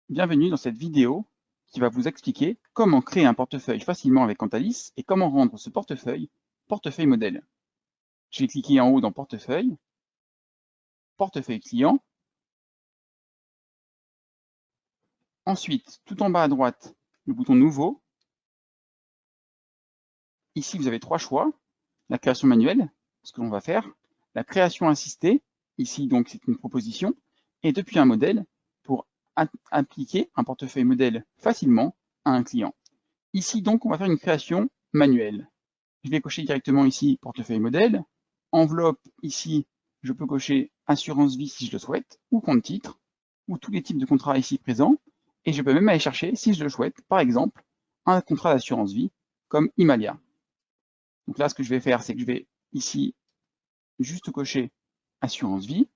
Bienvenue dans cette vidéo qui va vous expliquer comment créer un portefeuille facilement avec Quantalis et comment rendre ce portefeuille modèle. Je vais cliquer en haut dans portefeuille client. Ensuite, tout en bas à droite, le bouton nouveau. Ici, vous avez trois choix. La création manuelle, ce que l'on va faire. La création assistée, ici donc c'est une proposition. Et depuis un modèle pour appliquer un portefeuille modèle facilement à un client. Ici donc, on va faire une création manuelle. Je vais cocher directement ici portefeuille modèle. Enveloppe, ici, je peux cocher assurance vie si je le souhaite, ou compte titre, ou tous les types de contrats ici présents. Et je peux même aller chercher, si je le souhaite, par exemple, un contrat d'assurance vie comme Himalaya. Donc là, ce que je vais faire, c'est que je vais ici juste cocher assurance vie.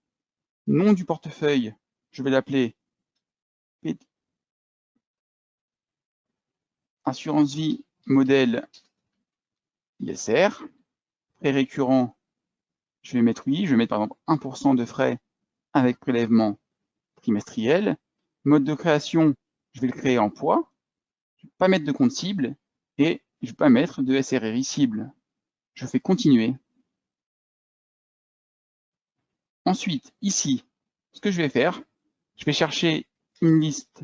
Nom du portefeuille, je vais l'appeler assurance vie modèle ISR. Frais récurrents, je vais mettre oui, je vais mettre par exemple 1% de frais avec prélèvement trimestriel. Mode de création, je vais le créer en poids. Je ne vais pas mettre de compte cible et je ne vais pas mettre de SRRI cible. Je fais continuer. Ensuite, ici, ce que je vais faire, je vais chercher une liste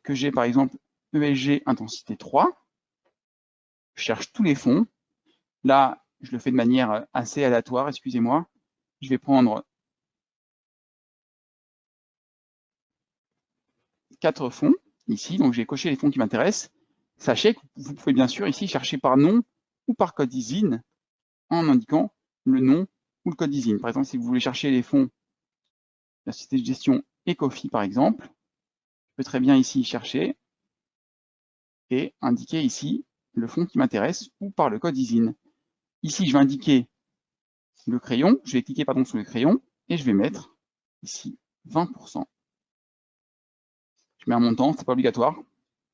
que j'ai par exemple ESG intensité 3. Je cherche tous les fonds. Là, je le fais de manière assez aléatoire, excusez-moi. Je vais prendre 4 fonds ici, donc j'ai coché les fonds qui m'intéressent. Sachez que vous pouvez bien sûr ici chercher par nom ou par code ISIN en indiquant le nom ou le code ISIN. Par exemple, si vous voulez chercher les fonds de la société de gestion Ecofi, par exemple, je peux très bien ici chercher et indiquer ici le fonds qui m'intéresse ou par le code ISIN. Ici, je vais indiquer le crayon, je vais cliquer pardon, sur le crayon et je vais mettre ici 20%. Je mets un montant, c'est pas obligatoire,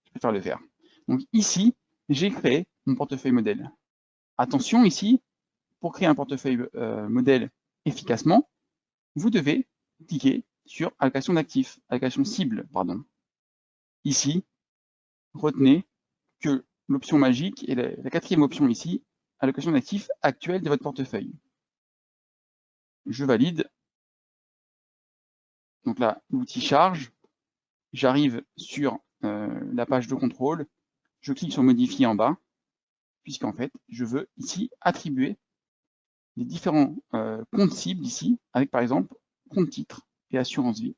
je préfère le faire. Donc ici, j'ai créé mon portefeuille modèle. Attention ici, pour créer un portefeuille modèle efficacement, vous devez cliquer sur allocation d'actifs, allocation cible, pardon. Ici, retenez que l'option magique est la quatrième option ici, allocation d'actifs actuelle de votre portefeuille. Je valide. Donc là, l'outil charge. J'arrive sur la page de contrôle. Je clique sur modifier en bas, puisqu'en fait, je veux ici attribuer les différents comptes cibles ici, avec par exemple compte titre et assurance vie.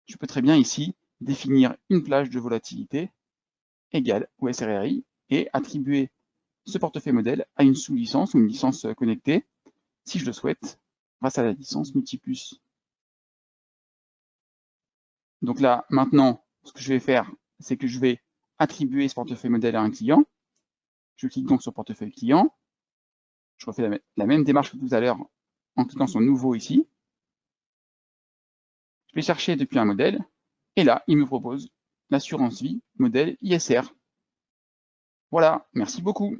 Je peux très bien ici définir une plage de volatilité égale au SRRI et attribuer ce portefeuille modèle à une sous-licence ou une licence connectée, si je le souhaite, grâce à la licence Multiplus. Donc là, maintenant, ce que je vais faire, c'est que je vais attribuer ce portefeuille modèle à un client. Je clique donc sur portefeuille client. Je refais la même démarche que tout à l'heure en cliquant sur nouveau ici. Je vais chercher depuis un modèle. Et là, il me propose l'assurance vie modèle ISR. Voilà, merci beaucoup.